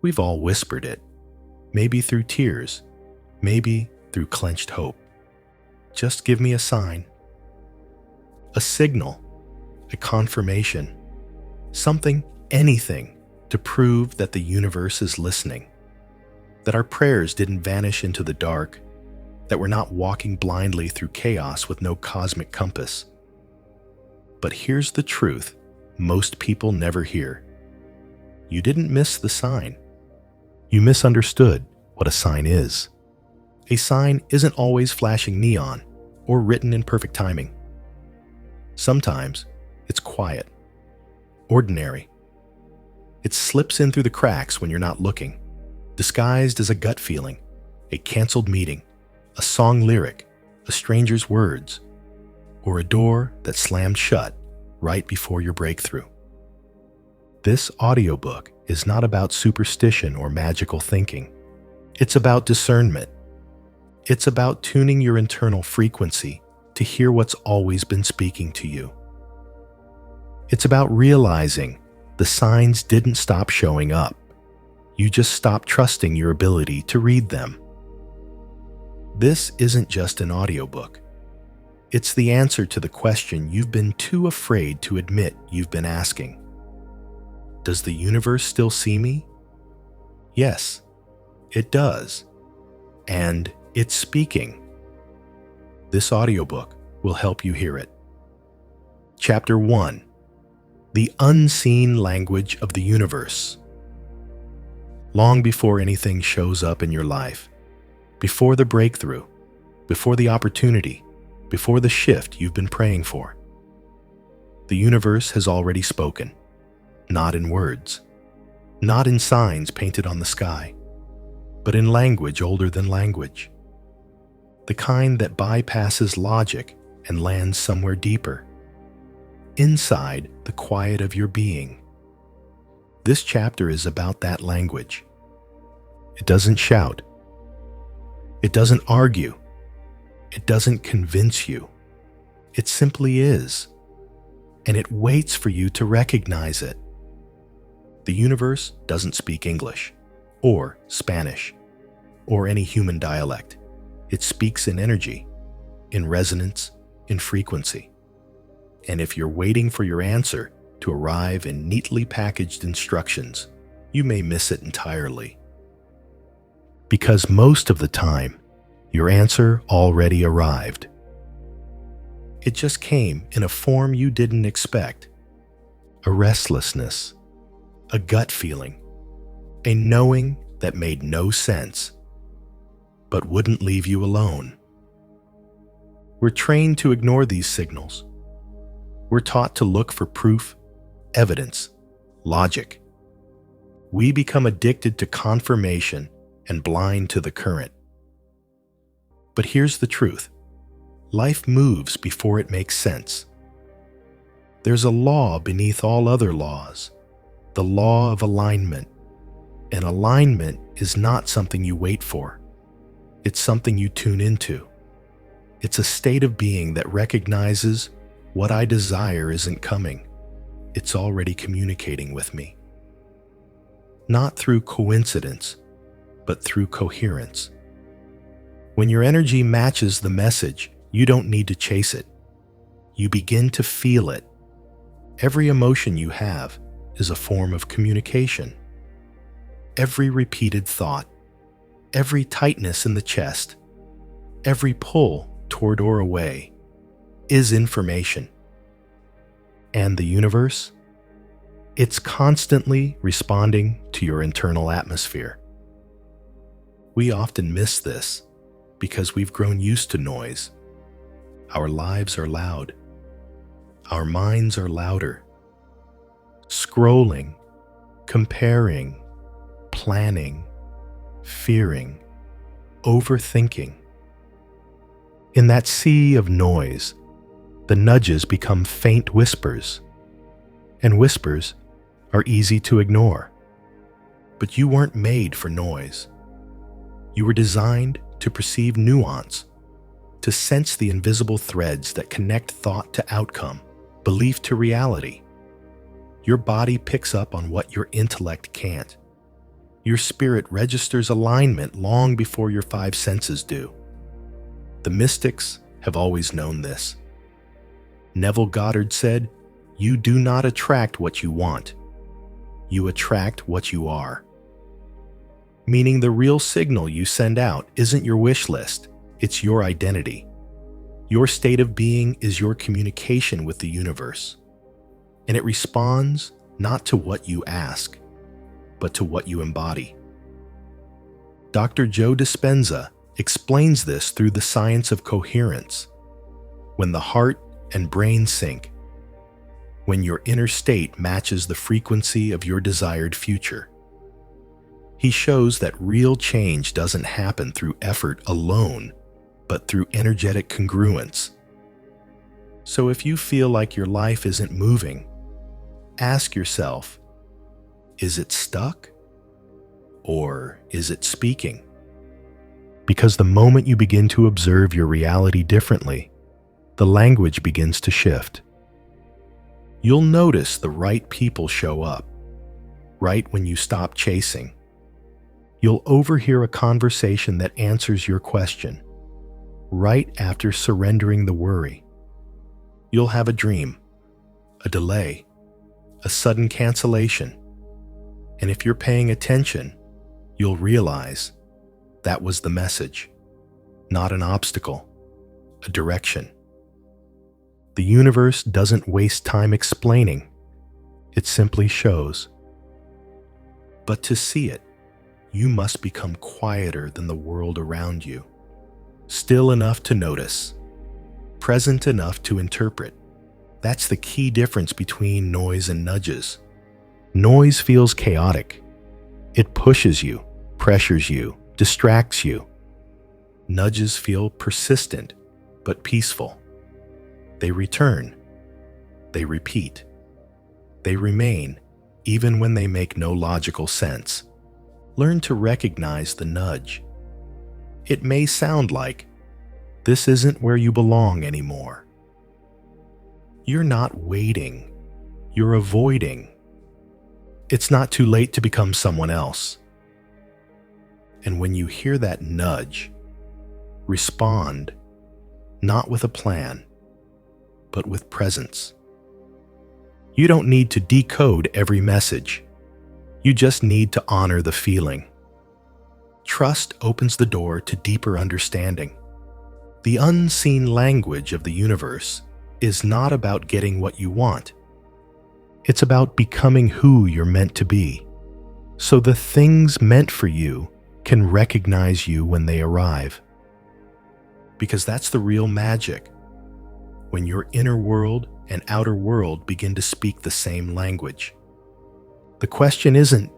We've all whispered it, maybe through tears, maybe through clenched hope. Just give me a sign, a signal, a confirmation, something, anything to prove that the universe is listening, that our prayers didn't vanish into the dark, that we're not walking blindly through chaos with no cosmic compass. But here's the truth most people never hear. You didn't miss the sign. You misunderstood what a sign is. A sign isn't always flashing neon or written in perfect timing. Sometimes it's quiet, ordinary. It slips in through the cracks when you're not looking, disguised as a gut feeling, a canceled meeting, a song lyric, a stranger's words, or a door that slammed shut right before your breakthrough. This audiobook is not about superstition or magical thinking. It's about discernment. It's about tuning your internal frequency to hear what's always been speaking to you. It's about realizing the signs didn't stop showing up. You just stopped trusting your ability to read them. This isn't just an audiobook. It's the answer to the question you've been too afraid to admit you've been asking. Does the universe still see me? Yes, it does. And it's speaking. This audiobook will help you hear it. Chapter 1: The Unseen Language of the Universe. Long before anything shows up in your life, before the breakthrough, before the opportunity, before the shift you've been praying for, the universe has already spoken. Not in words, not in signs painted on the sky, but in language older than language. The kind that bypasses logic and lands somewhere deeper, inside the quiet of your being. This chapter is about that language. It doesn't shout. It doesn't argue. It doesn't convince you. It simply is, and it waits for you to recognize it. The universe doesn't speak English, or Spanish, or any human dialect. It speaks in energy, in resonance, in frequency. And if you're waiting for your answer to arrive in neatly packaged instructions, you may miss it entirely. Because most of the time, your answer already arrived. It just came in a form you didn't expect. A restlessness, a gut feeling, a knowing that made no sense, but wouldn't leave you alone. We're trained to ignore these signals. We're taught to look for proof, evidence, logic. We become addicted to confirmation and blind to the current. But here's the truth. Life moves before it makes sense. There's a law beneath all other laws, the law of alignment. And alignment is not something you wait for. It's something you tune into. It's a state of being that recognizes what I desire isn't coming. It's already communicating with me. Not through coincidence, but through coherence. When your energy matches the message, you don't need to chase it. You begin to feel it. Every emotion you have is a form of communication. Every repeated thought, every tightness in the chest, every pull toward or away is information. And the universe? It's constantly responding to your internal atmosphere. We often miss this because we've grown used to noise. Our lives are loud. Our minds are louder. Scrolling, comparing, planning, fearing, overthinking. In that sea of noise, the nudges become faint whispers, and whispers are easy to ignore. But you weren't made for noise. You were designed to perceive nuance, to sense the invisible threads that connect thought to outcome, belief to reality. Your body picks up on what your intellect can't. Your spirit registers alignment long before your five senses do. The mystics have always known this. Neville Goddard said, "You do not attract what you want. You attract what you are." Meaning the real signal you send out isn't your wish list, it's your identity. Your state of being is your communication with the universe, and it responds not to what you ask, but to what you embody. Dr. Joe Dispenza explains this through the science of coherence. When the heart and brain sync, when your inner state matches the frequency of your desired future. He shows that real change doesn't happen through effort alone, but through energetic congruence. So if you feel like your life isn't moving, ask yourself, is it stuck? Or is it speaking? Because the moment you begin to observe your reality differently, the language begins to shift. You'll notice the right people show up, right when you stop chasing. You'll overhear a conversation that answers your question, right after surrendering the worry. You'll have a dream, a delay, a sudden cancellation. And if you're paying attention, you'll realize that was the message, not an obstacle, a direction. The universe doesn't waste time explaining, it simply shows. But to see it, you must become quieter than the world around you, still enough to notice, present enough to interpret. That's the key difference between noise and nudges. Noise feels chaotic. It pushes you, pressures you, distracts you. Nudges feel persistent, but peaceful. They return. They repeat. They remain, even when they make no logical sense. Learn to recognize the nudge. It may sound like, this isn't where you belong anymore. You're not waiting. You're avoiding. It's not too late to become someone else. And when you hear that nudge, respond, not with a plan, but with presence. You don't need to decode every message. You just need to honor the feeling. Trust opens the door to deeper understanding. The unseen language of the universe is not about getting what you want. It's about becoming who you're meant to be, so the things meant for you can recognize you when they arrive. Because that's the real magic, when your inner world and outer world begin to speak the same language. The question isn't,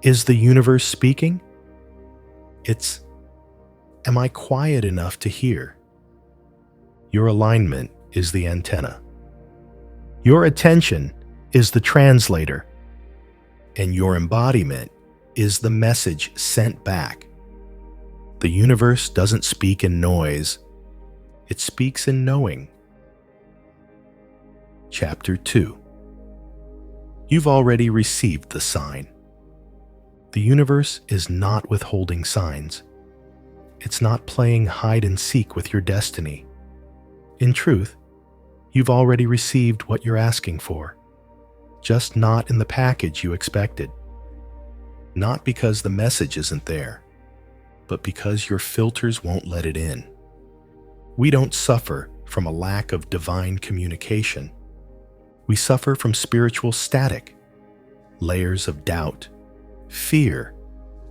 is the universe speaking? It's, am I quiet enough to hear? Your alignment is the antenna. Your attention is the translator, and your embodiment is the message sent back. The universe doesn't speak in noise, it speaks in knowing. Chapter 2. You've already received the sign. The universe is not withholding signs. It's not playing hide and seek with your destiny. In truth, you've already received what you're asking for, just not in the package you expected. Not because the message isn't there, but because your filters won't let it in. We don't suffer from a lack of divine communication. We suffer from spiritual static, layers of doubt, fear,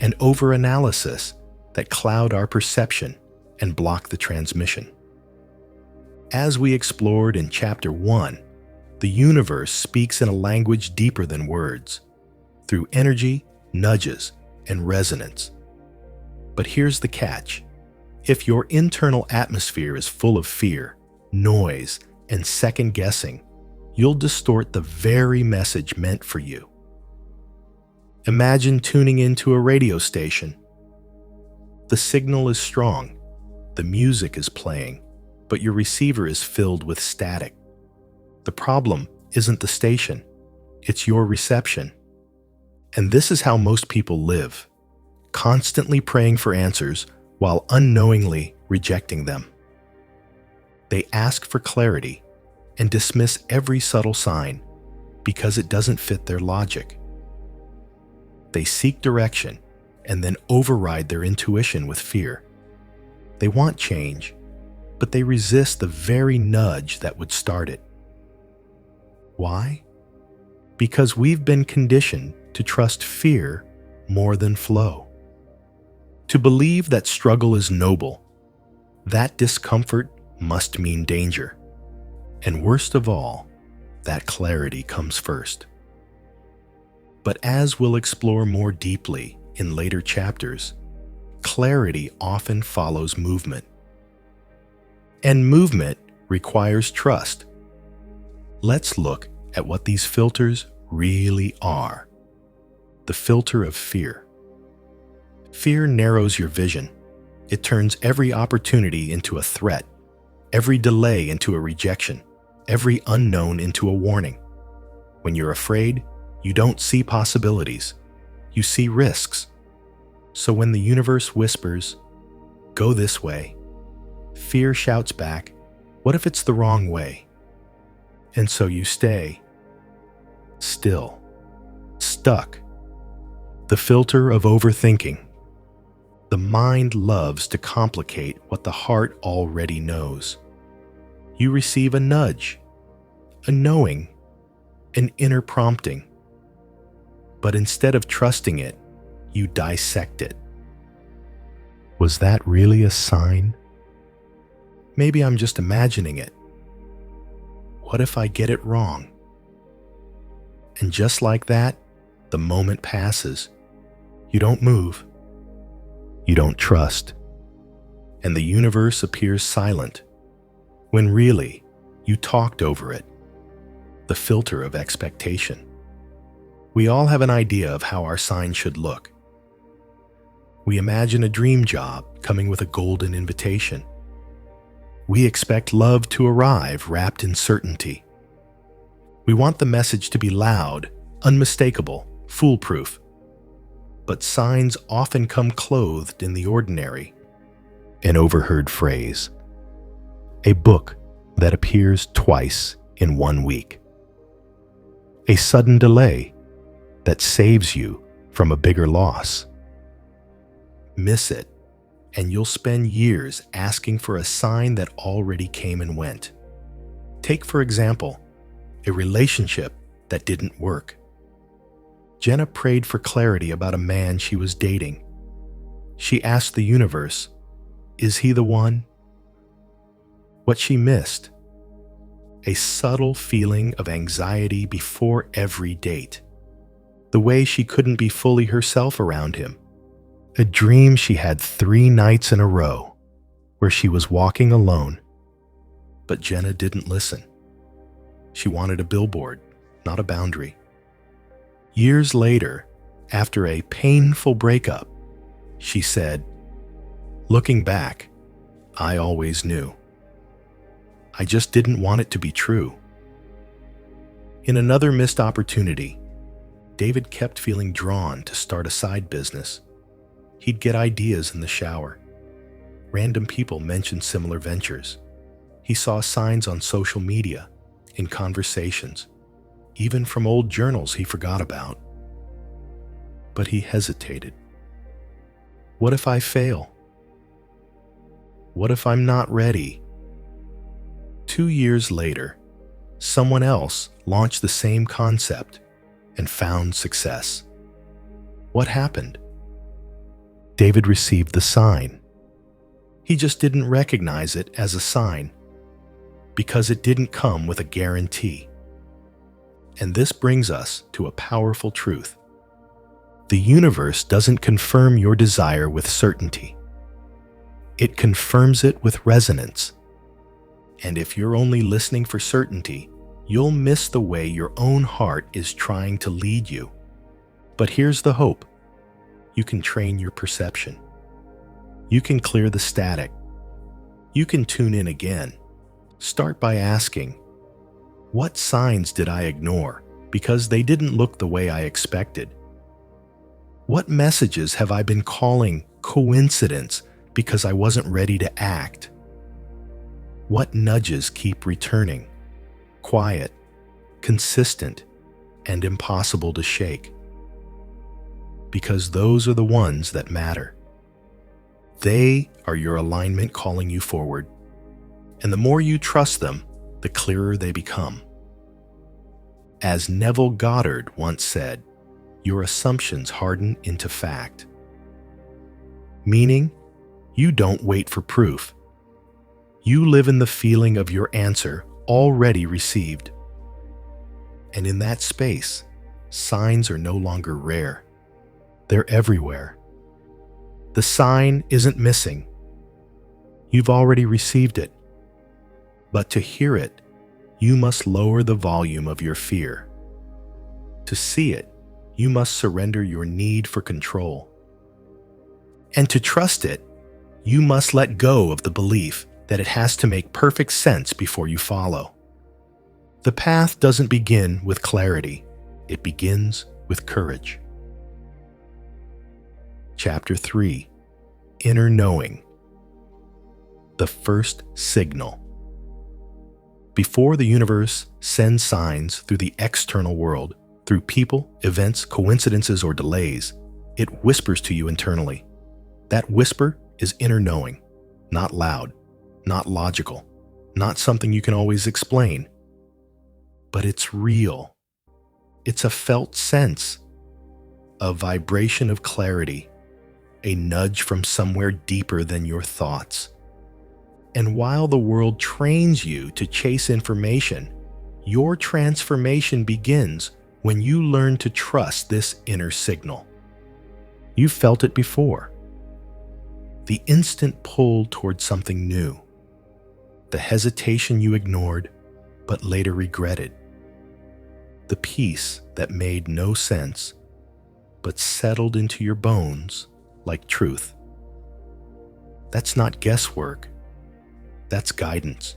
and overanalysis that cloud our perception and block the transmission. As we explored in Chapter 1, the universe speaks in a language deeper than words, through energy, nudges, and resonance. But here's the catch. If your internal atmosphere is full of fear, noise, and second-guessing, you'll distort the very message meant for you. Imagine tuning into a radio station. The signal is strong, the music is playing, but your receiver is filled with static. The problem isn't the station, it's your reception. And this is how most people live, constantly praying for answers while unknowingly rejecting them. They ask for clarity and dismiss every subtle sign because it doesn't fit their logic. They seek direction and then override their intuition with fear. They want change, but they resist the very nudge that would start it. Why? Because we've been conditioned to trust fear more than flow. To believe that struggle is noble, that discomfort must mean danger. And worst of all, that clarity comes first. But as we'll explore more deeply in later chapters, clarity often follows movement. And movement requires trust. Let's look at what these filters really are. The filter of fear. Fear narrows your vision. It turns every opportunity into a threat, every delay into a rejection, every unknown into a warning. When you're afraid, you don't see possibilities. You see risks. So when the universe whispers, "Go this way," fear shouts back, "What if it's the wrong way?" And so you stay still, stuck. The filter of overthinking. The mind loves to complicate what the heart already knows. You receive a nudge, a knowing, an inner prompting. But instead of trusting it, you dissect it. Was that really a sign? Maybe I'm just imagining it. What if I get it wrong? And just like that, the moment passes. You don't move. You don't trust. And the universe appears silent, when really, you talked over it. The filter of expectation. We all have an idea of how our sign should look. We imagine a dream job coming with a golden invitation. We expect love to arrive wrapped in certainty. We want the message to be loud, unmistakable, foolproof. But signs often come clothed in the ordinary. An overheard phrase. A book that appears twice in 1 week. A sudden delay that saves you from a bigger loss. Miss it, and you'll spend years asking for a sign that already came and went. Take, for example, a relationship that didn't work. Jenna prayed for clarity about a man she was dating. She asked the universe, "Is he the one?" What she missed? A subtle feeling of anxiety before every date. The way she couldn't be fully herself around him. A dream she had 3 nights in a row, where she was walking alone. But Jenna didn't listen. She wanted a billboard, not a boundary. Years later, after a painful breakup, she said, "Looking back, I always knew. I just didn't want it to be true." In another missed opportunity, David kept feeling drawn to start a side business. He'd get ideas in the shower. Random people mentioned similar ventures. He saw signs on social media, in conversations, even from old journals he forgot about. But he hesitated. What if I fail? What if I'm not ready? 2 years later, someone else launched the same concept and found success. What happened? David received the sign. He just didn't recognize it as a sign because it didn't come with a guarantee. And this brings us to a powerful truth. The universe doesn't confirm your desire with certainty. It confirms it with resonance. And if you're only listening for certainty, you'll miss the way your own heart is trying to lead you. But here's the hope. You can train your perception. You can clear the static. You can tune in again. Start by asking, what signs did I ignore because they didn't look the way I expected? What messages have I been calling coincidence because I wasn't ready to act? What nudges keep returning, quiet, consistent, and impossible to shake? Because those are the ones that matter. They are your alignment calling you forward, and the more you trust them, the clearer they become. As Neville Goddard once said, your assumptions harden into fact. Meaning, you don't wait for proof. You live in the feeling of your answer already received. And in that space, signs are no longer rare. They're everywhere. The sign isn't missing. You've already received it. But to hear it, you must lower the volume of your fear. To see it, you must surrender your need for control. And to trust it, you must let go of the belief that it has to make perfect sense before you follow. The path doesn't begin with clarity. It begins with courage. Chapter 3: Inner Knowing. The first signal. Before the universe sends signs through the external world, through people, events, coincidences, or delays, it whispers to you internally. That whisper is inner knowing, not loud, not logical, not something you can always explain. But it's real. It's a felt sense, a vibration of clarity, a nudge from somewhere deeper than your thoughts. And while the world trains you to chase information, your transformation begins when you learn to trust this inner signal. You've felt it before. The instant pull toward something new. The hesitation you ignored, but later regretted. The peace that made no sense, but settled into your bones like truth. That's not guesswork. That's guidance.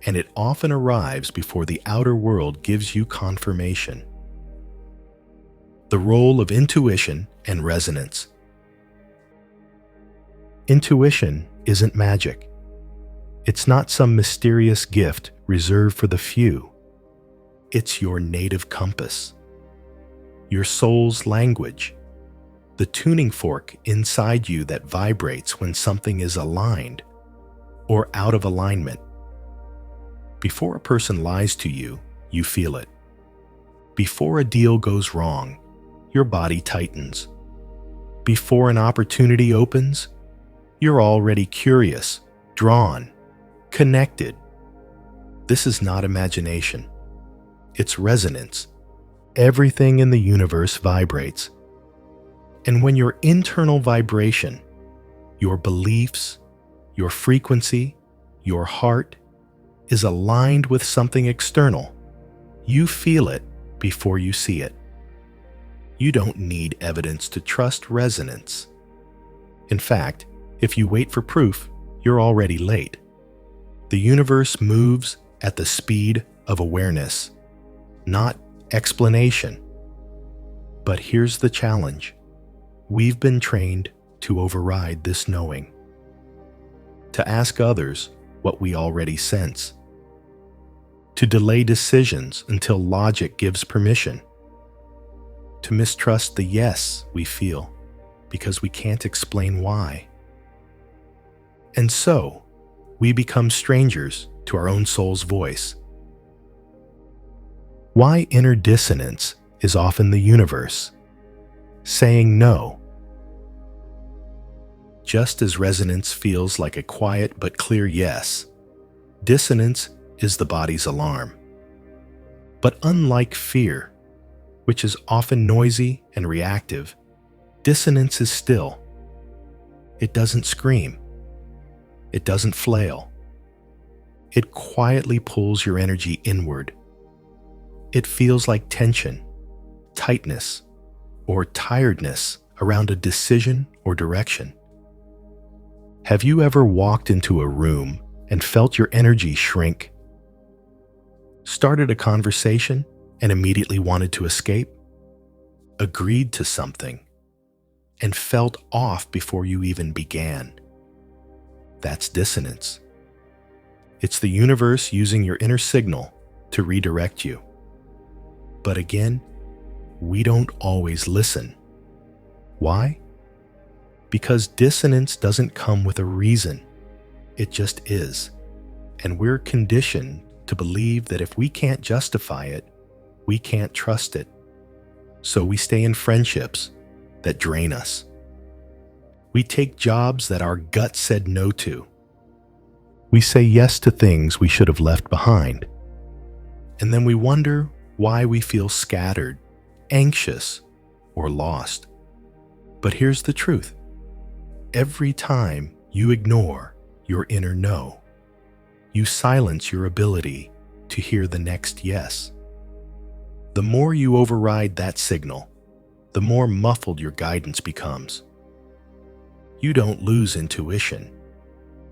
And it often arrives before the outer world gives you confirmation. The role of intuition and resonance. Intuition isn't magic. It's not some mysterious gift reserved for the few. It's your native compass, your soul's language, the tuning fork inside you that vibrates when something is aligned or out of alignment. Before a person lies to you, you feel it. Before a deal goes wrong, your body tightens. Before an opportunity opens, you're already curious, drawn, connected. This is not imagination. It's resonance. Everything in the universe vibrates. And when your internal vibration, your beliefs, your frequency, your heart, is aligned with something external, you feel it before you see it. You don't need evidence to trust resonance. In fact, if you wait for proof, you're already late. The universe moves at the speed of awareness, not explanation. But here's the challenge. We've been trained to override this knowing, to ask others what we already sense, to delay decisions until logic gives permission, to mistrust the yes we feel because we can't explain why. And so, we become strangers to our own soul's voice. Why inner dissonance is often the universe saying no. Just as resonance feels like a quiet but clear yes, dissonance is the body's alarm. But unlike fear, which is often noisy and reactive, dissonance is still. It doesn't scream. It doesn't flail. It quietly pulls your energy inward. It feels like tension, tightness, or tiredness around a decision or direction. Have you ever walked into a room and felt your energy shrink? Started a conversation and immediately wanted to escape? agreed to something, and felt off before you even began. That's dissonance. It's the universe using your inner signal to redirect you. But again, we don't always listen. Why? Because dissonance doesn't come with a reason. It just is. And we're conditioned to believe that if we can't justify it, we can't trust it. So we stay in friendships that drain us. We take jobs that our gut said no to. We say yes to things we should have left behind. And then we wonder why we feel scattered, anxious, or lost. But here's the truth. Every time you ignore your inner no, you silence your ability to hear the next yes. The more you override that signal, the more muffled your guidance becomes. You don't lose intuition.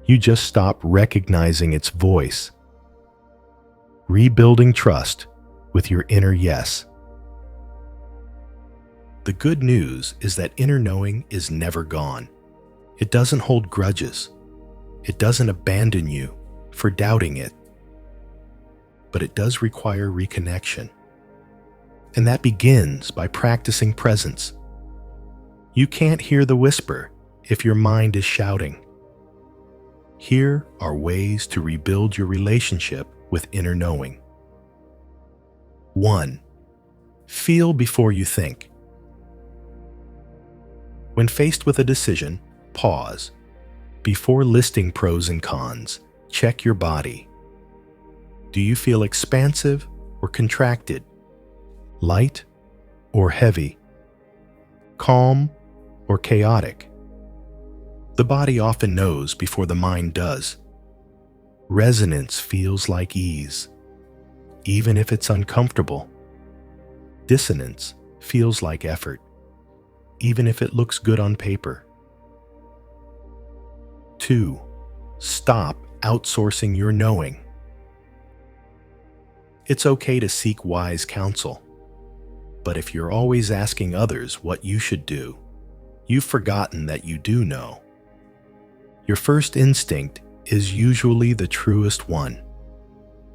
You just stop recognizing its voice. Rebuilding trust with your inner yes. The good news is that inner knowing is never gone. It doesn't hold grudges. It doesn't abandon you for doubting it. But it does require reconnection. And that begins by practicing presence. You can't hear the whisper if your mind is shouting. Here are ways to rebuild your relationship with inner knowing. 1. Feel before you think. When faced with a decision, pause. Before listing pros and cons, check your body. Do you feel expansive or contracted? Light or heavy? Calm or chaotic? The body often knows before the mind does. Resonance feels like ease, even if it's uncomfortable. Dissonance feels like effort, even if it looks good on paper. 2. Stop outsourcing your knowing. It's okay to seek wise counsel, but if you're always asking others what you should do, you've forgotten that you do know. Your first instinct is usually the truest one,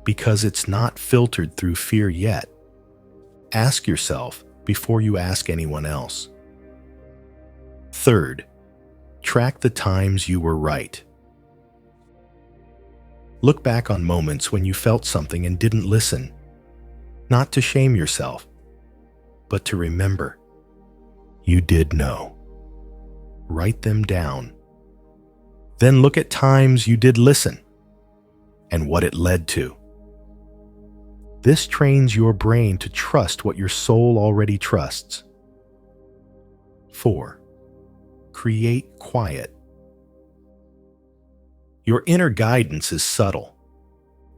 because it's not filtered through fear yet. Ask yourself before you ask anyone else. 3. Track the times you were right. Look back on moments when you felt something and didn't listen, not to shame yourself, but to remember you did know. Write them down. Then look at times you did listen and what it led to. This trains your brain to trust what your soul already trusts. 4. Create quiet. Your inner guidance is subtle.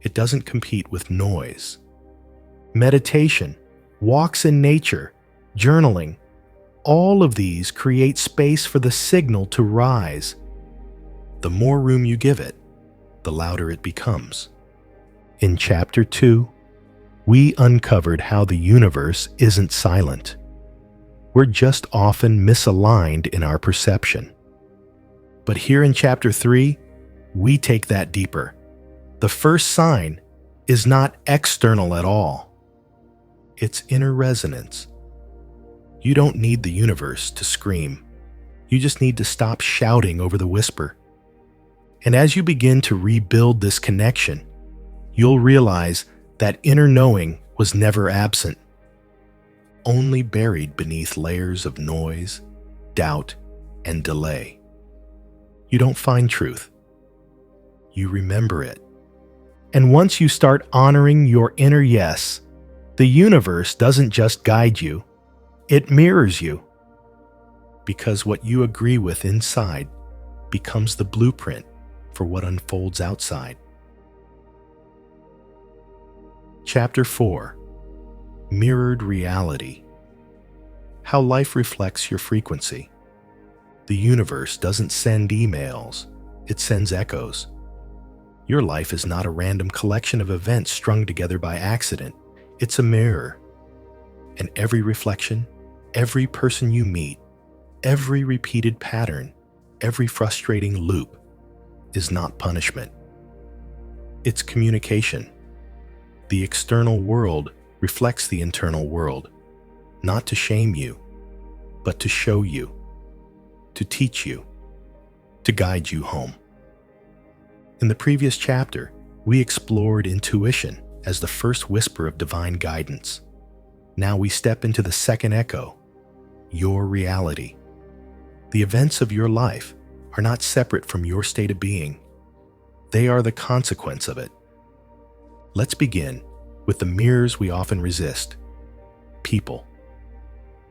It doesn't compete with noise. Meditation, walks in nature, journaling, all of these create space for the signal to rise. The more room you give it, the louder it becomes. In Chapter 2, we uncovered how the universe isn't silent. We're just often misaligned in our perception. But here in Chapter 3, we take that deeper. The first sign is not external at all. It's inner resonance. You don't need the universe to scream. You just need to stop shouting over the whisper. And as you begin to rebuild this connection, you'll realize that inner knowing was never absent, only buried beneath layers of noise, doubt, and delay. You don't find truth. You remember it. And once you start honoring your inner yes, the universe doesn't just guide you, it mirrors you. Because what you agree with inside becomes the blueprint for what unfolds outside. Chapter 4. Mirrored Reality. How life reflects your frequency. The universe doesn't send emails, it sends echoes. Your life is not a random collection of events strung together by accident. It's a mirror. And every reflection Every person you meet, every repeated pattern, every frustrating loop is not punishment. It's communication. The external world reflects the internal world, not to shame you, but to show you, to teach you, to guide you home. In the previous chapter, we explored intuition as the first whisper of divine guidance. Now we step into the second echo, your reality. The events of your life are not separate from your state of being. They are the consequence of it. Let's begin with the mirrors we often resist. People.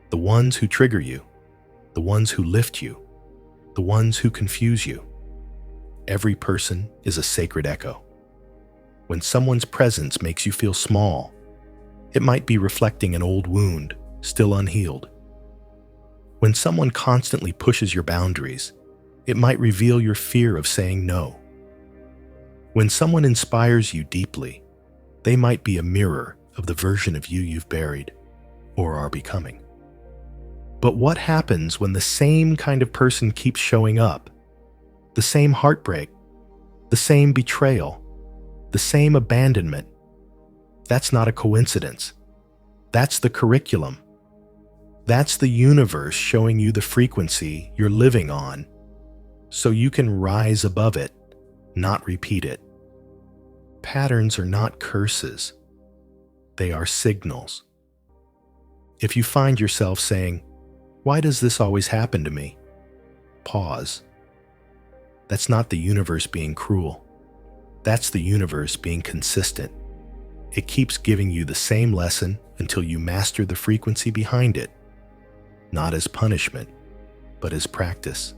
The ones who trigger you, the ones who lift you, the ones who confuse you. Every person is a sacred echo. When someone's presence makes you feel small, it might be reflecting an old wound, still unhealed. When someone constantly pushes your boundaries, it might reveal your fear of saying no. When someone inspires you deeply, they might be a mirror of the version of you you've buried or are becoming. But what happens when the same kind of person keeps showing up? The same heartbreak, the same betrayal, the same abandonment. That's not a coincidence. That's the curriculum. That's the universe showing you the frequency you're living on, so you can rise above it, not repeat it. Patterns are not curses. They are signals. If you find yourself saying, "Why does this always happen to me?" Pause. That's not the universe being cruel. That's the universe being consistent. It keeps giving you the same lesson until you master the frequency behind it, not as punishment, but as practice.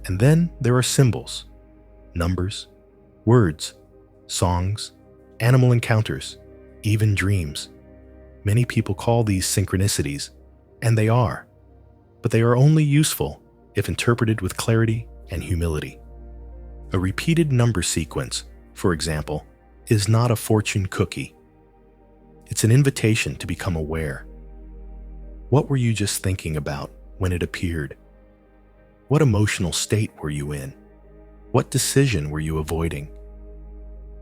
And then there are symbols, numbers, words, songs, animal encounters, even dreams. Many people call these synchronicities, and they are, but they are only useful if interpreted with clarity and humility. A repeated number sequence, for example, is not a fortune cookie. It's an invitation to become aware. What were you just thinking about when it appeared? What emotional state were you in? What decision were you avoiding?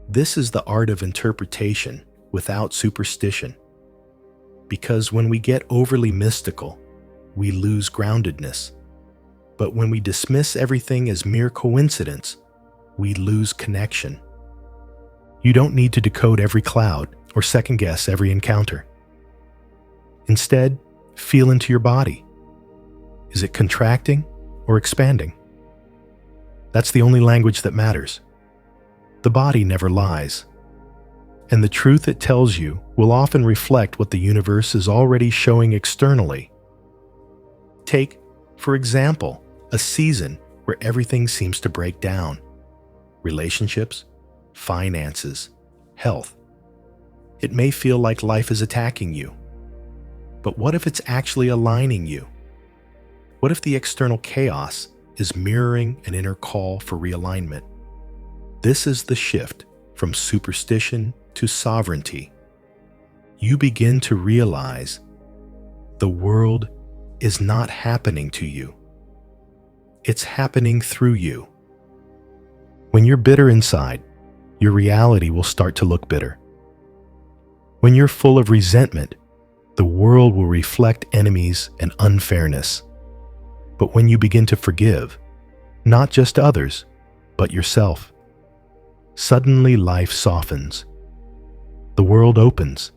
This is the art of interpretation without superstition. Because when we get overly mystical, we lose groundedness. But when we dismiss everything as mere coincidence, we lose connection. You don't need to decode every cloud or second-guess every encounter. Instead, feel into your body. Is it contracting or expanding? That's the only language that matters. The body never lies, and the truth it tells you will often reflect what the universe is already showing externally. Take, for example, a season where everything seems to break down. Relationships, finances, health. It may feel like life is attacking you. But what if it's actually aligning you? What if the external chaos is mirroring an inner call for realignment? This is the shift from superstition to sovereignty. You begin to realize the world is not happening to you. It's happening through you. When you're bitter inside, your reality will start to look bitter. When you're full of resentment, the world will reflect enemies and unfairness. But when you begin to forgive, not just others, but yourself, suddenly life softens. The world opens,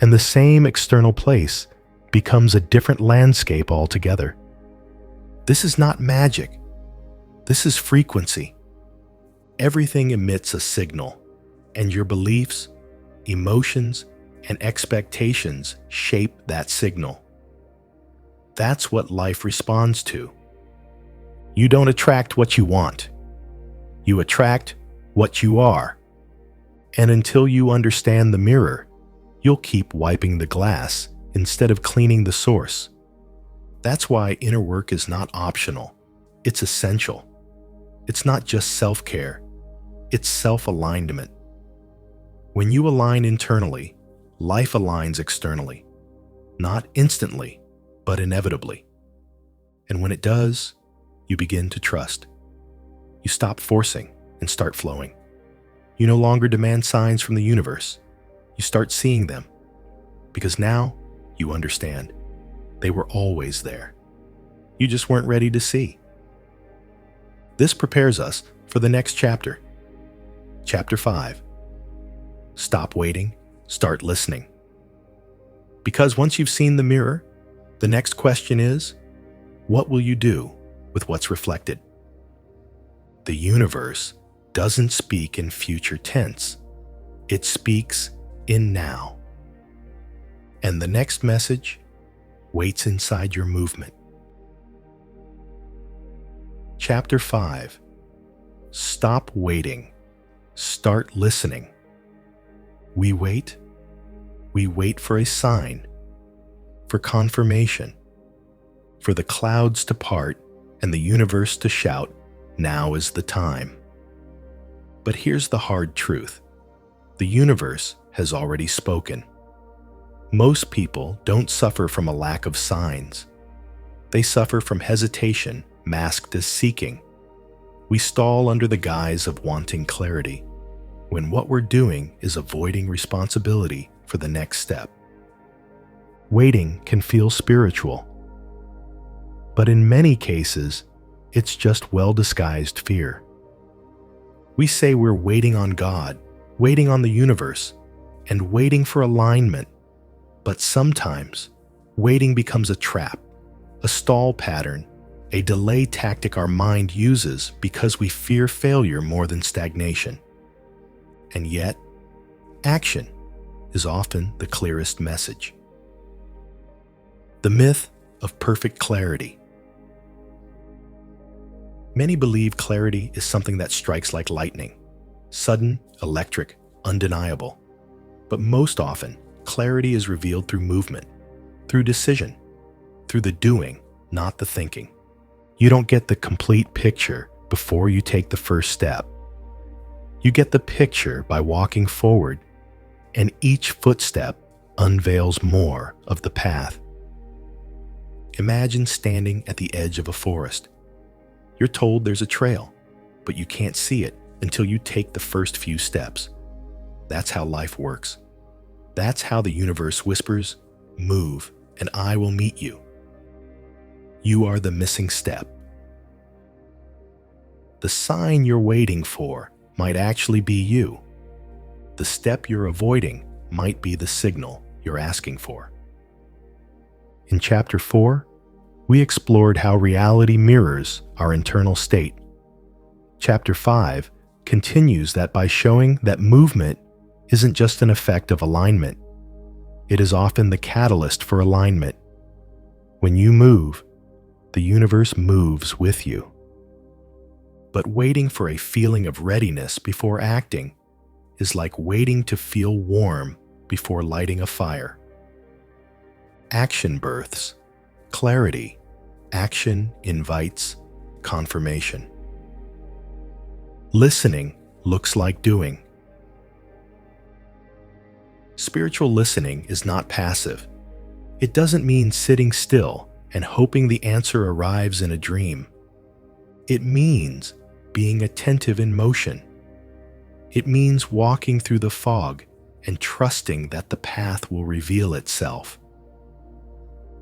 and the same external place becomes a different landscape altogether. This is not magic. This is frequency. Everything emits a signal, and your beliefs, emotions, and expectations shape that signal. That's what life responds to. You don't attract what you want. You attract what you are. And until you understand the mirror, you'll keep wiping the glass instead of cleaning the source. That's why inner work is not optional. It's essential. It's not just self-care. It's self-alignment. When you align internally, life aligns externally. not instantly, but inevitably. And when it does, you begin to trust. You stop forcing and start flowing. You no longer demand signs from the universe. You start seeing them, because now you understand. They were always there. You just weren't ready to see. This prepares us for the next chapter. Chapter 5. Stop waiting, start listening. Because once you've seen the mirror, the next question is, what will you do with what's reflected? The universe doesn't speak in future tense. It speaks in now. And the next message waits inside your movement. Chapter 5. Stop waiting. Start listening. We wait for a sign, for confirmation, for the clouds to part and the universe to shout, now is the time. But here's the hard truth. The universe has already spoken. Most people don't suffer from a lack of signs. They suffer from hesitation masked as seeking. We stall under the guise of wanting clarity, when what we're doing is avoiding responsibility for the next step. Waiting can feel spiritual, but in many cases, it's just well-disguised fear. We say we're waiting on God, waiting on the universe, and waiting for alignment, but sometimes waiting becomes a trap, a stall pattern, a delay tactic our mind uses because we fear failure more than stagnation. And yet, action is often the clearest message. The myth of perfect clarity. Many believe clarity is something that strikes like lightning, sudden, electric, undeniable. But most often, clarity is revealed through movement, through decision, through the doing, not the thinking. You don't get the complete picture before you take the first step. You get the picture by walking forward, and each footstep unveils more of the path. Imagine standing at the edge of a forest. You're told there's a trail, but you can't see it until you take the first few steps. That's how life works. That's how the universe whispers, move, and I will meet you. You are the missing step. The sign you're waiting for might actually be you. The step you're avoiding might be the signal you're asking for. In Chapter 4, we explored how reality mirrors our internal state. Chapter 5 continues that by showing that movement isn't just an effect of alignment. It is often the catalyst for alignment. When you move, the universe moves with you. But waiting for a feeling of readiness before acting is like waiting to feel warm before lighting a fire. Action births clarity. Action invites confirmation. Listening looks like doing. Spiritual listening is not passive. It doesn't mean sitting still and hoping the answer arrives in a dream. It means being attentive in motion. It means walking through the fog and trusting that the path will reveal itself.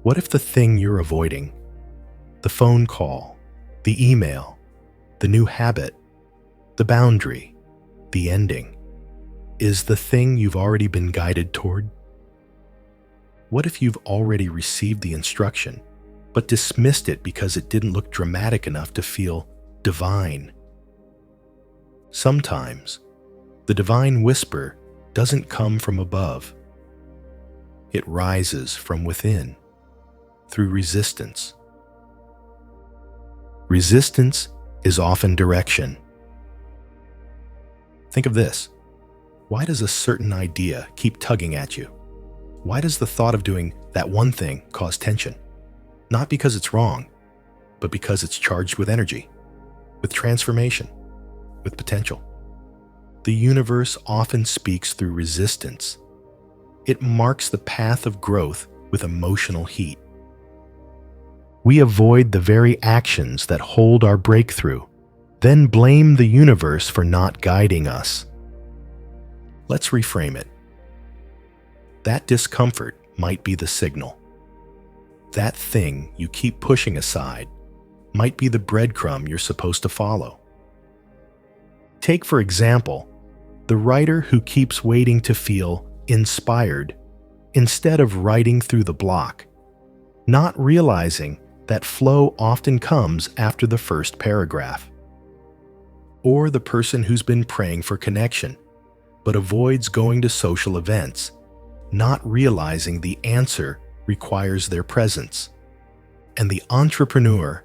What if the thing you're avoiding, the phone call, the email, the new habit, the boundary, the ending, is the thing you've already been guided toward? What if you've already received the instruction, but dismissed it because it didn't look dramatic enough to feel divine? Sometimes, the divine whisper doesn't come from above. It rises from within, through resistance. Resistance is often direction. Think of this. Why does a certain idea keep tugging at you? Why does the thought of doing that one thing cause tension? Not because it's wrong, but because it's charged with energy, with transformation, with potential. The universe often speaks through resistance. It marks the path of growth with emotional heat. We avoid the very actions that hold our breakthrough, then blame the universe for not guiding us. Let's reframe it. That discomfort might be the signal. That thing you keep pushing aside might be the breadcrumb you're supposed to follow. Take, for example, the writer who keeps waiting to feel inspired instead of writing through the block, not realizing that flow often comes after the first paragraph. Or the person who's been praying for connection, but avoids going to social events, not realizing the answer requires their presence. And the entrepreneur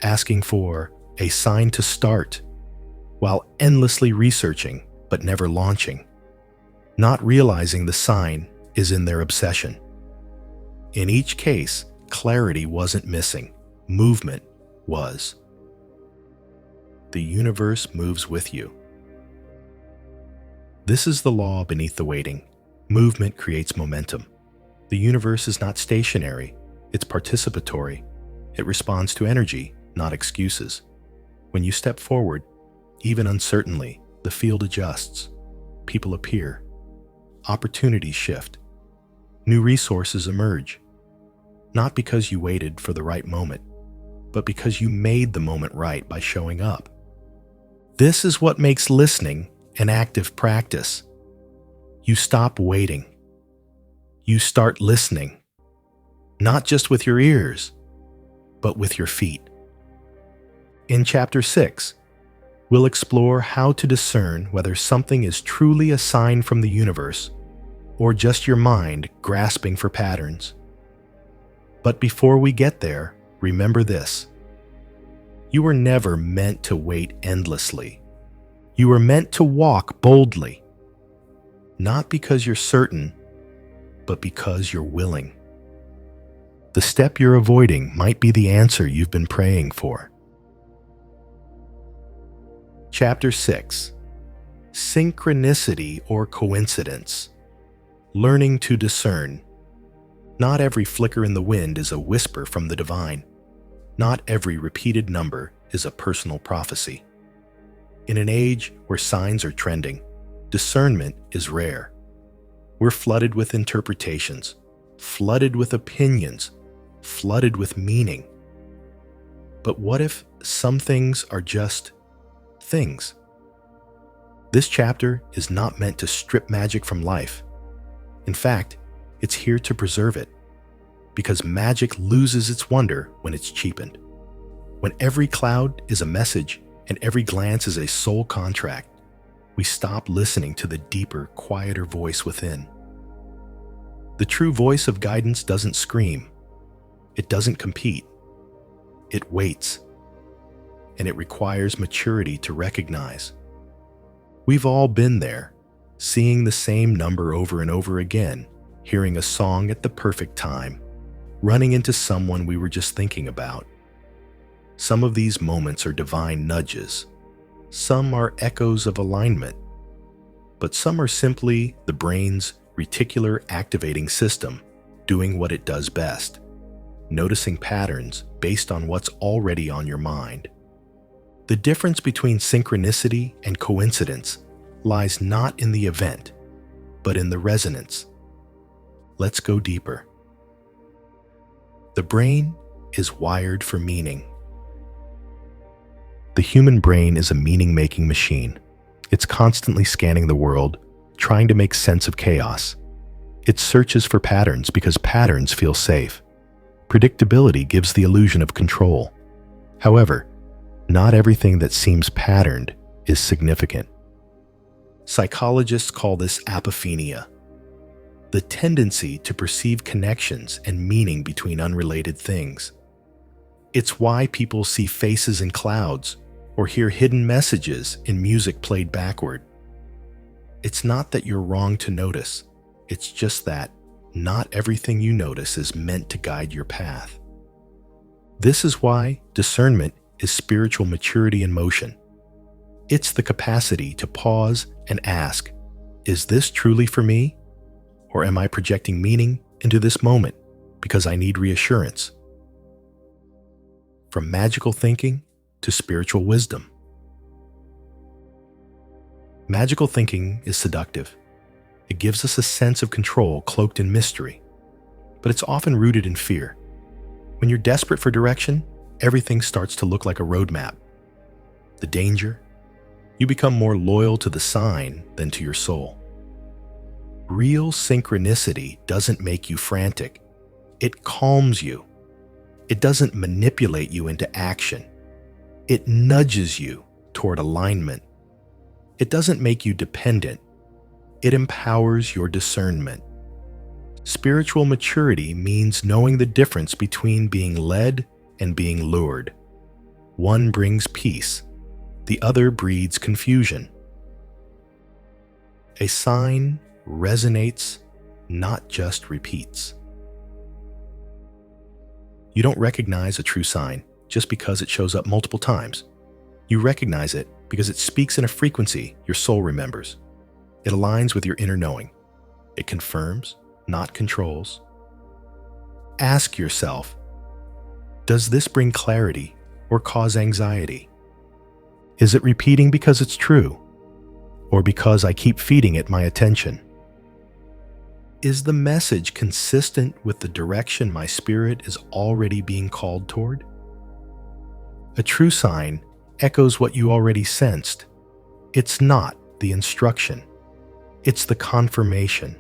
asking for a sign to start while endlessly researching but never launching, not realizing the sign is in their obsession. In each case, clarity wasn't missing, movement was. The universe moves with you. This is the law beneath the waiting. Movement creates momentum. The universe is not stationary, it's participatory. It responds to energy, not excuses. When you step forward, even uncertainly, the field adjusts. People appear. Opportunities shift. New resources emerge. Not because you waited for the right moment, but because you made the moment right by showing up. This is what makes listening an active practice. You stop waiting. You start listening, not just with your ears, but with your feet. In Chapter 6, we'll explore how to discern whether something is truly a sign from the universe or just your mind grasping for patterns. But before we get there, remember this. You were never meant to wait endlessly. You were meant to walk boldly, not because you're certain, but because you're willing. The step you're avoiding might be the answer you've been praying for. Chapter 6. Synchronicity or coincidence. Learning to discern. Not every flicker in the wind is a whisper from the divine. Not every repeated number is a personal prophecy. In an age where signs are trending, discernment is rare. We're flooded with interpretations, flooded with opinions, flooded with meaning. But what if some things are just things? This chapter is not meant to strip magic from life. In fact, it's here to preserve it, because magic loses its wonder when it's cheapened. When every cloud is a message and every glance is a soul contract, we stop listening to the deeper, quieter voice within. The true voice of guidance doesn't scream. It doesn't compete. It waits. And it requires maturity to recognize. We've all been there, seeing the same number over and over again, hearing a song at the perfect time, running into someone we were just thinking about. Some of these moments are divine nudges. Some are echoes of alignment, but some are simply the brain's reticular activating system doing what it does best, noticing patterns based on what's already on your mind. The difference between synchronicity and coincidence lies not in the event, but in the resonance. Let's go deeper. The brain is wired for meaning. The human brain is a meaning-making machine. It's constantly scanning the world, trying to make sense of chaos. It searches for patterns because patterns feel safe. Predictability gives the illusion of control. However, not everything that seems patterned is significant. Psychologists call this apophenia, the tendency to perceive connections and meaning between unrelated things. It's why people see faces in clouds or hear hidden messages in music played backward. It's not that you're wrong to notice. It's just that not everything you notice is meant to guide your path. This is why discernment is spiritual maturity in motion. It's the capacity to pause and ask, is this truly for me? Or am I projecting meaning into this moment? because I need reassurance. From magical thinking to spiritual wisdom. Magical thinking is seductive. It gives us a sense of control cloaked in mystery, but it's often rooted in fear. When you're desperate for direction, everything starts to look like a roadmap. The danger? You become more loyal to the sign than to your soul. Real synchronicity doesn't make you frantic. It calms you. It doesn't manipulate you into action. It nudges you toward alignment. It doesn't make you dependent. It empowers your discernment. Spiritual maturity means knowing the difference between being led and being lured. One brings peace. The other breeds confusion. A sign resonates, not just repeats. You don't recognize a true sign just because it shows up multiple times. You recognize it because it speaks in a frequency your soul remembers. It aligns with your inner knowing. It confirms, not controls. Ask yourself, does this bring clarity or cause anxiety? Is it repeating because it's true, or because I keep feeding it my attention? Is the message consistent with the direction my spirit is already being called toward? A true sign echoes what you already sensed. It's not the instruction. It's the confirmation.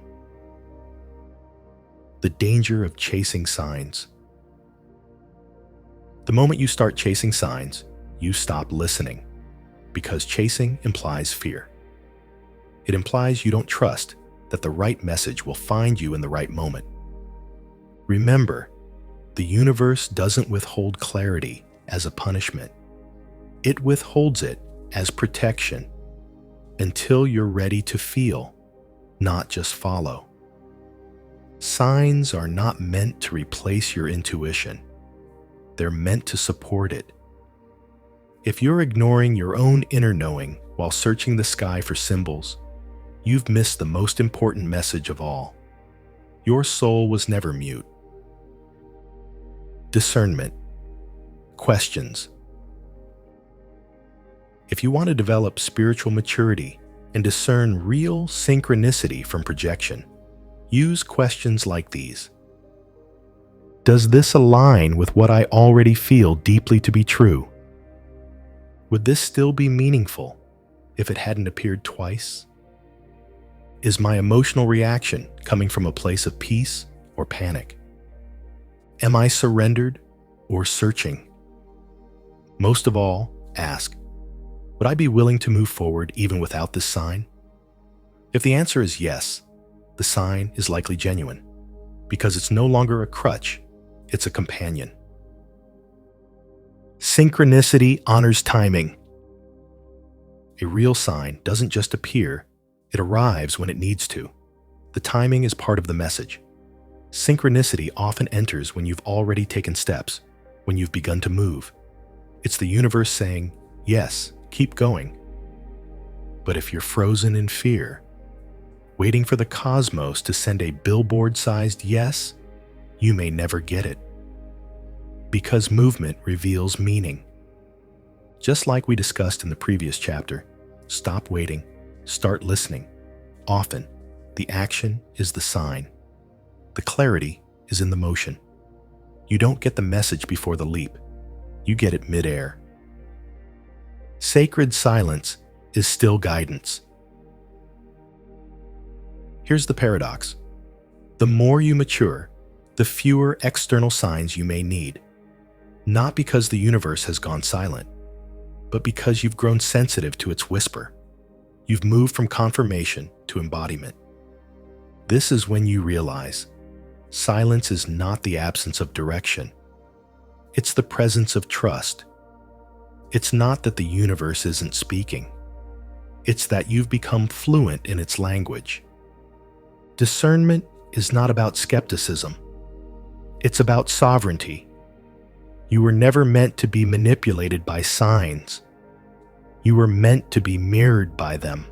The danger of chasing signs. The moment you start chasing signs, you stop listening, because chasing implies fear. It implies you don't trust that the right message will find you in the right moment. Remember, the universe doesn't withhold clarity as a punishment. It withholds it as protection until you're ready to feel, not just follow. Signs are not meant to replace your intuition. They're meant to support it. If you're ignoring your own inner knowing while searching the sky for symbols, you've missed the most important message of all. Your soul was never mute. Discernment. Questions. If you want to develop spiritual maturity and discern real synchronicity from projection, use questions like these. Does this align with what I already feel deeply to be true? Would this still be meaningful if it hadn't appeared twice? Is my emotional reaction coming from a place of peace or panic? Am I surrendered or searching? Most of all, ask, would I be willing to move forward even without this sign? If the answer is yes, the sign is likely genuine, because it's no longer a crutch, it's a companion. Synchronicity honors timing. A real sign doesn't just appear, it arrives when it needs to. The timing is part of the message. Synchronicity often enters when you've already taken steps, when you've begun to move. It's the universe saying, yes, keep going. But if you're frozen in fear, waiting for the cosmos to send a billboard-sized yes, you may never get it. Because movement reveals meaning. Just like we discussed in the previous chapter, stop waiting, start listening. Often, the action is the sign. The clarity is in the motion. You don't get the message before the leap. You get it midair. Sacred silence is still guidance. Here's the paradox. The more you mature, the fewer external signs you may need. Not because the universe has gone silent, but because you've grown sensitive to its whisper. You've moved from confirmation to embodiment. This is when you realize silence is not the absence of direction. It's the presence of trust. It's not that the universe isn't speaking. It's that you've become fluent in its language. Discernment is not about skepticism. It's about sovereignty. You were never meant to be manipulated by signs. You were meant to be mirrored by them.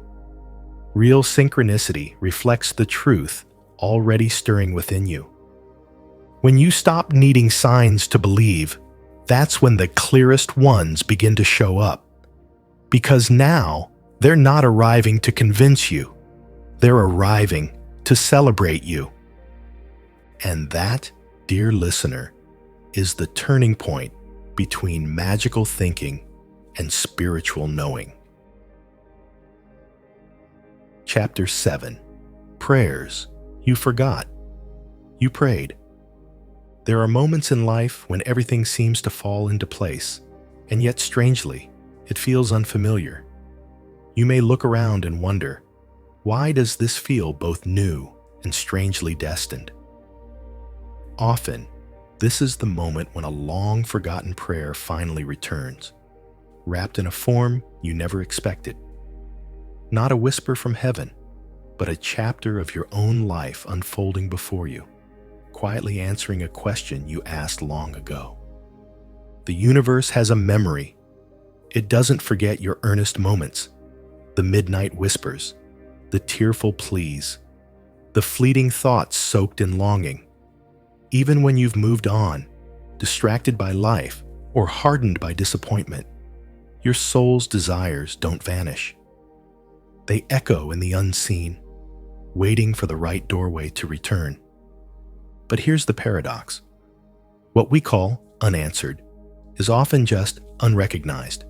Real synchronicity reflects the truth already stirring within you. When you stop needing signs to believe, that's when the clearest ones begin to show up. Because now, they're not arriving to convince you. They're arriving to celebrate you. And that, dear listener, is the turning point between magical thinking and spiritual knowing. Chapter 7. Prayers you forgot. You prayed. There are moments in life when everything seems to fall into place, and yet strangely, it feels unfamiliar. You may look around and wonder, why does this feel both new and strangely destined? Often, this is the moment when a long-forgotten prayer finally returns, wrapped in a form you never expected. Not a whisper from heaven, but a chapter of your own life unfolding before you, quietly answering a question you asked long ago. The universe has a memory. It doesn't forget your earnest moments, the midnight whispers, the tearful pleas, the fleeting thoughts soaked in longing. Even when you've moved on, distracted by life, or hardened by disappointment, your soul's desires don't vanish. They echo in the unseen, waiting for the right doorway to return. But here's the paradox. What we call unanswered is often just unrecognized.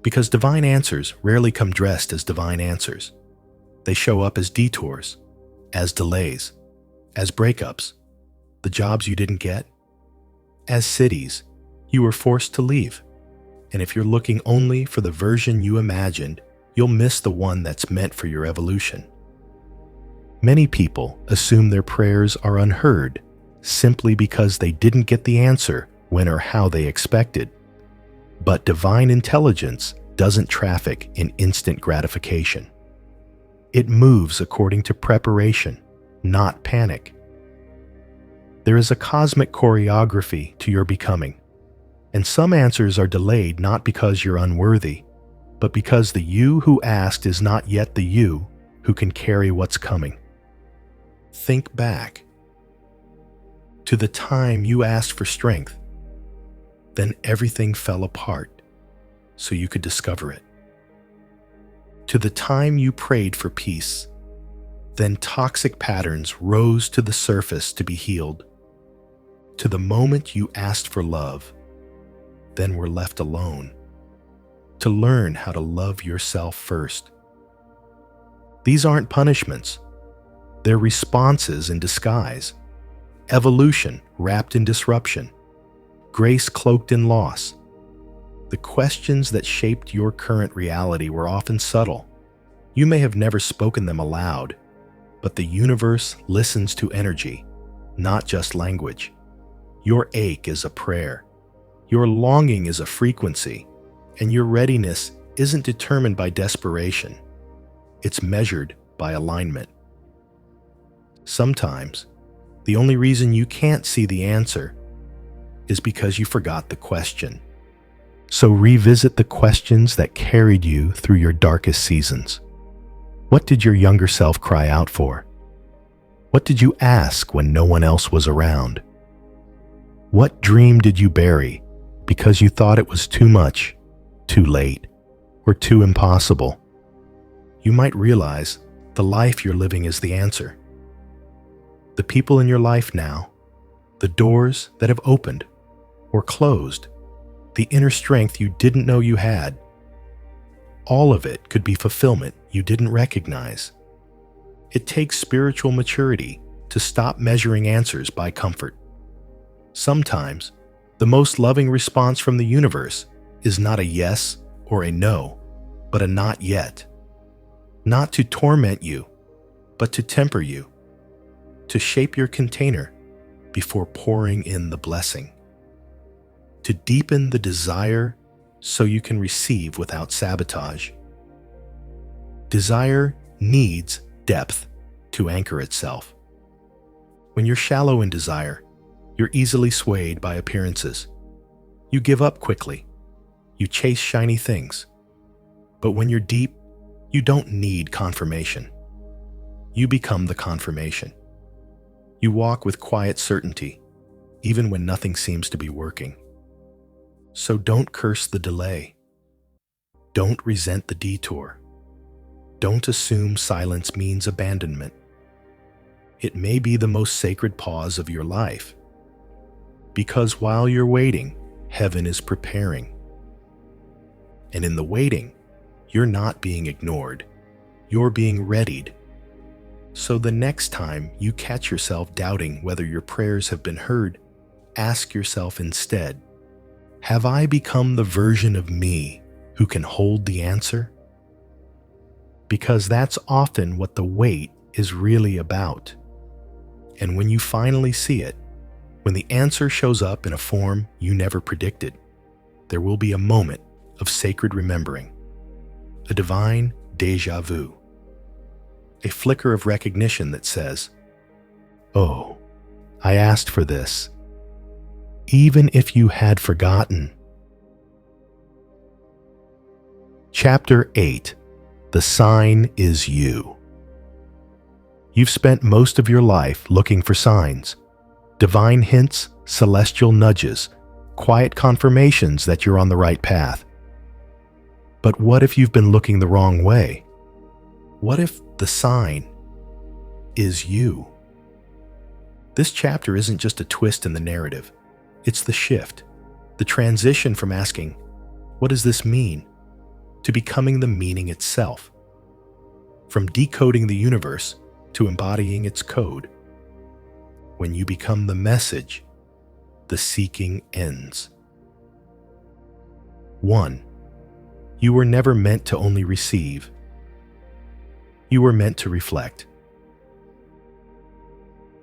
Because divine answers rarely come dressed as divine answers. They show up as detours, as delays, as breakups, the jobs you didn't get, as cities you were forced to leave. And if you're looking only for the version you imagined, you'll miss the one that's meant for your evolution. Many people assume their prayers are unheard simply because they didn't get the answer when or how they expected. But divine intelligence doesn't traffic in instant gratification. It moves according to preparation, not panic. There is a cosmic choreography to your becoming, and some answers are delayed not because you're unworthy, but because the you who asked is not yet the you who can carry what's coming. Think back to the time you asked for strength. Then everything fell apart so you could discover it. To the time you prayed for peace. Then toxic patterns rose to the surface to be healed. To the moment you asked for love. Then were left alone to learn how to love yourself first. These aren't punishments. They're responses in disguise. Evolution wrapped in disruption. Grace cloaked in loss. The questions that shaped your current reality were often subtle. You may have never spoken them aloud, but the universe listens to energy, not just language. Your ache is a prayer. Your longing is a frequency, and your readiness isn't determined by desperation. It's measured by alignment. Sometimes, the only reason you can't see the answer is because you forgot the question. So revisit the questions that carried you through your darkest seasons. What did your younger self cry out for? What did you ask when no one else was around? What dream did you bury because you thought it was too much, too late, or too impossible? You might realize the life you're living is the answer. The people in your life now, the doors that have opened or closed, the inner strength you didn't know you had, all of it could be fulfillment you didn't recognize. It takes spiritual maturity to stop measuring answers by comfort. Sometimes, the most loving response from the universe is not a yes or a no, but a not yet. Not to torment you, but to temper you, to shape your container before pouring in the blessing, to deepen the desire so you can receive without sabotage. Desire needs depth to anchor itself. When you're shallow in desire, you're easily swayed by appearances. You give up quickly. You chase shiny things. But when you're deep, you don't need confirmation. You become the confirmation. You walk with quiet certainty, even when nothing seems to be working. So don't curse the delay. Don't resent the detour. Don't assume silence means abandonment. It may be the most sacred pause of your life, because while you're waiting, heaven is preparing. And in the waiting, you're not being ignored. You're being readied. So the next time you catch yourself doubting whether your prayers have been heard, ask yourself instead, have I become the version of me who can hold the answer? Because that's often what the wait is really about. And when you finally see it, when the answer shows up in a form you never predicted, there will be a moment of sacred remembering, a divine déjà vu, a flicker of recognition that says, "Oh, I asked for this, even if you had forgotten." Chapter 8. The Sign is You. You've spent most of your life looking for signs, divine hints, celestial nudges, quiet confirmations that you're on the right path. But what if you've been looking the wrong way? What if the sign is you? This chapter isn't just a twist in the narrative. It's the shift, the transition from asking, "What does this mean?" to becoming the meaning itself. From decoding the universe to embodying its code. When you become the message, the seeking ends. 1. You were never meant to only receive. You were meant to reflect.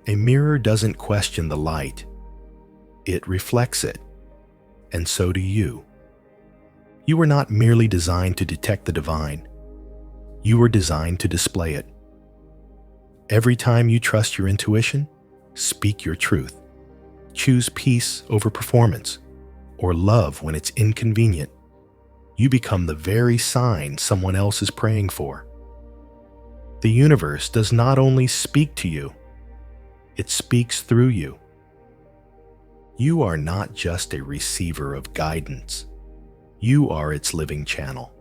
A mirror doesn't question the light. It reflects it. And so do you. You were not merely designed to detect the divine. You were designed to display it. Every time you trust your intuition, speak your truth. Choose peace over performance, or love when it's inconvenient. You become the very sign someone else is praying for. The universe does not only speak to you, it speaks through you. You are not just a receiver of guidance. You are its living channel.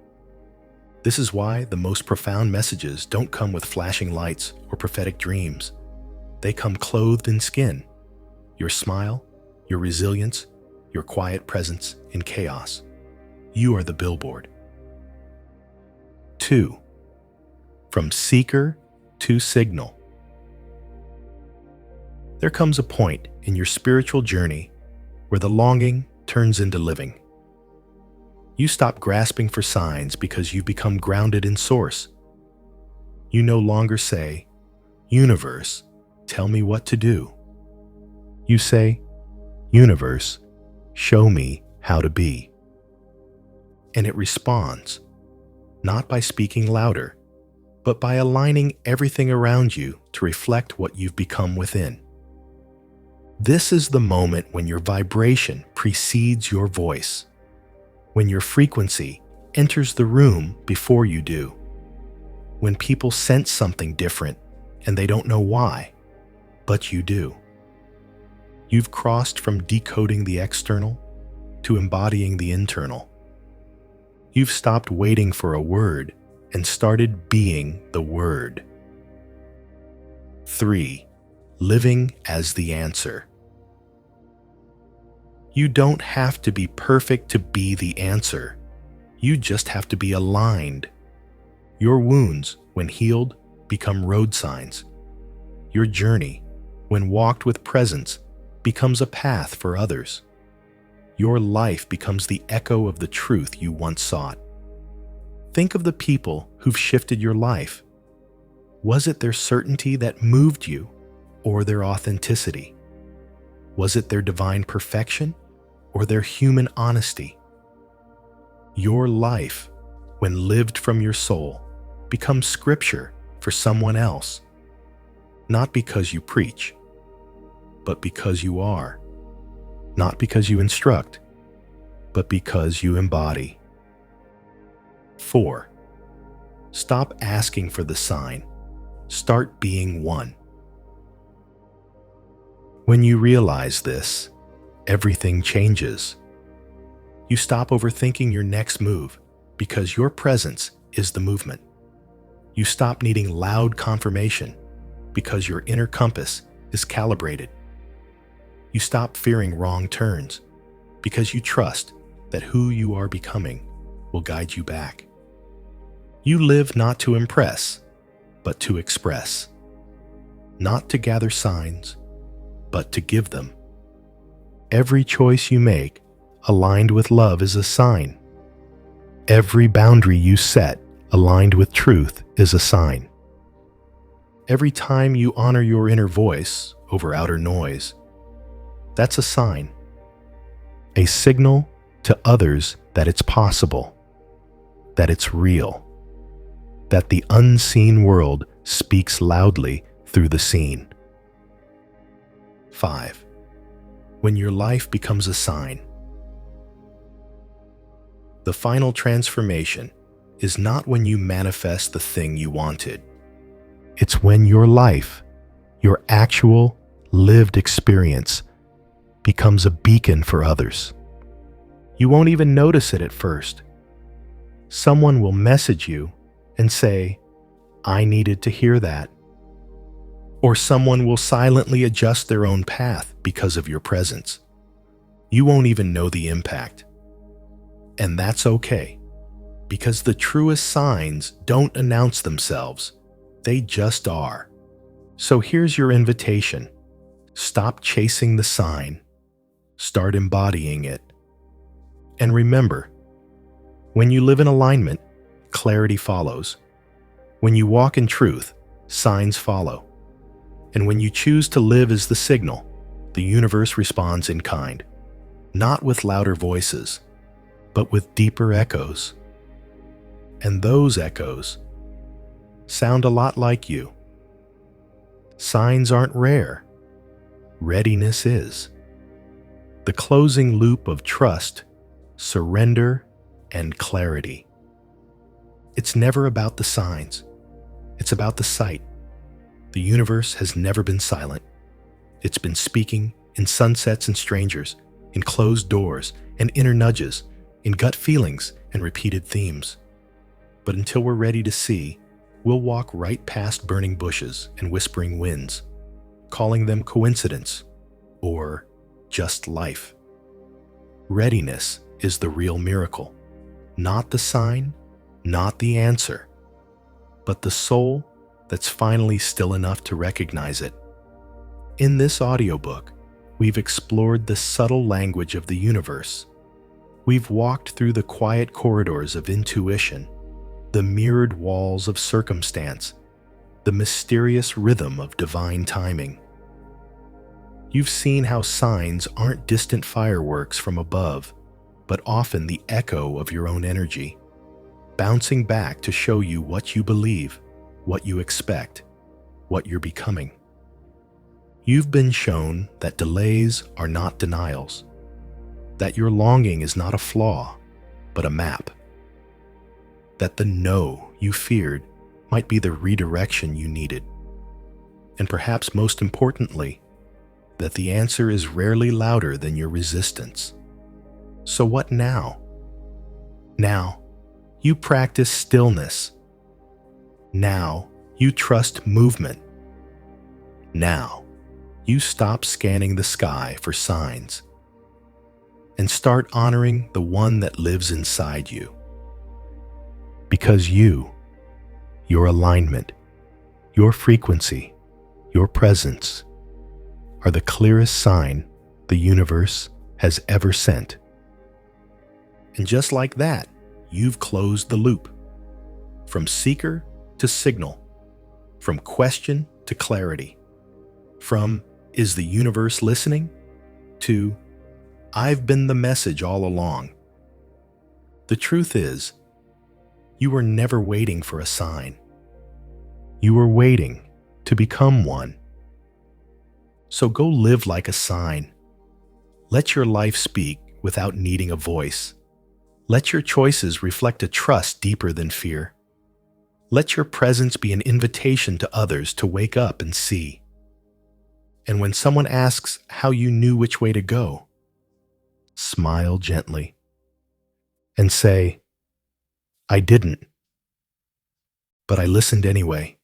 This is why the most profound messages don't come with flashing lights or prophetic dreams. They come clothed in skin. Your smile, your resilience, your quiet presence in chaos. You are the billboard. 2. From seeker to signal. There comes a point in your spiritual journey where the longing turns into living. You stop grasping for signs because you've become grounded in source. You no longer say, "Universe, tell me what to do." You say, "Universe, show me how to be." And it responds, not by speaking louder, but by aligning everything around you to reflect what you've become within. This is the moment when your vibration precedes your voice, when your frequency enters the room before you do, when people sense something different and they don't know why, but you do. You've crossed from decoding the external to embodying the internal. You've stopped waiting for a word and started being the word. 3. Living as the answer. You don't have to be perfect to be the answer. You just have to be aligned. Your wounds, when healed, become road signs. Your journey, when walked with presence, becomes a path for others. Your life becomes the echo of the truth you once sought. Think of the people who've shifted your life. Was it their certainty that moved you, or their authenticity? Was it their divine perfection, or their human honesty? Your life, when lived from your soul, becomes scripture for someone else, not because you preach, but because you are, not because you instruct, but because you embody. 4. Stop asking for the sign. Start being one. When you realize this, everything changes. You stop overthinking your next move because your presence is the movement. You stop needing loud confirmation because your inner compass is calibrated. You stop fearing wrong turns because you trust that who you are becoming will guide you back. You live not to impress, but to express. Not to gather signs, but to give them. Every choice you make aligned with love is a sign. Every boundary you set aligned with truth is a sign. Every time you honor your inner voice over outer noise, that's a sign. A signal to others that it's possible, that it's real, that the unseen world speaks loudly through the seen. 5. When your life becomes a sign. The final transformation is not when you manifest the thing you wanted. It's when your life, your actual lived experience, becomes a beacon for others. You won't even notice it at first. Someone will message you and say, "I needed to hear that." Or someone will silently adjust their own path because of your presence. You won't even know the impact. And that's okay, because the truest signs don't announce themselves. They just are. So here's your invitation. Stop chasing the sign. Start embodying it. And remember, when you live in alignment, clarity follows. When you walk in truth, signs follow. And when you choose to live as the signal, the universe responds in kind, not with louder voices, but with deeper echoes. And those echoes sound a lot like you. Signs aren't rare. Readiness is. The closing loop of trust, surrender, and clarity. It's never about the signs. It's about the sight. The universe has never been silent. It's been speaking in sunsets and strangers, in closed doors and inner nudges, in gut feelings and repeated themes. But until we're ready to see, we'll walk right past burning bushes and whispering winds, calling them coincidence or just life. Readiness is the real miracle, not the sign, not the answer, but the soul that's finally still enough to recognize it. In this audiobook, we've explored the subtle language of the universe. We've walked through the quiet corridors of intuition, the mirrored walls of circumstance, the mysterious rhythm of divine timing. You've seen how signs aren't distant fireworks from above, but often the echo of your own energy, bouncing back to show you what you believe, what you expect, what you're becoming. You've been shown that delays are not denials, that your longing is not a flaw, but a map, that the no you feared might be the redirection you needed, and perhaps most importantly, that the answer is rarely louder than your resistance. So what now? Now, you practice stillness. Now, you trust movement. Now, you stop scanning the sky for signs and start honoring the one that lives inside you. Because your alignment, your frequency, your presence are the clearest sign the universe has ever sent. And just like that, you've closed the loop. From seeker to signal, from question to clarity, from "Is the universe listening?" to "I've been the message all along." The truth is, you were never waiting for a sign. You were waiting to become one. So go live like a sign. Let your life speak without needing a voice. Let your choices reflect a trust deeper than fear. Let your presence be an invitation to others to wake up and see. And when someone asks how you knew which way to go, Smile gently and say, I didn't, but I listened anyway.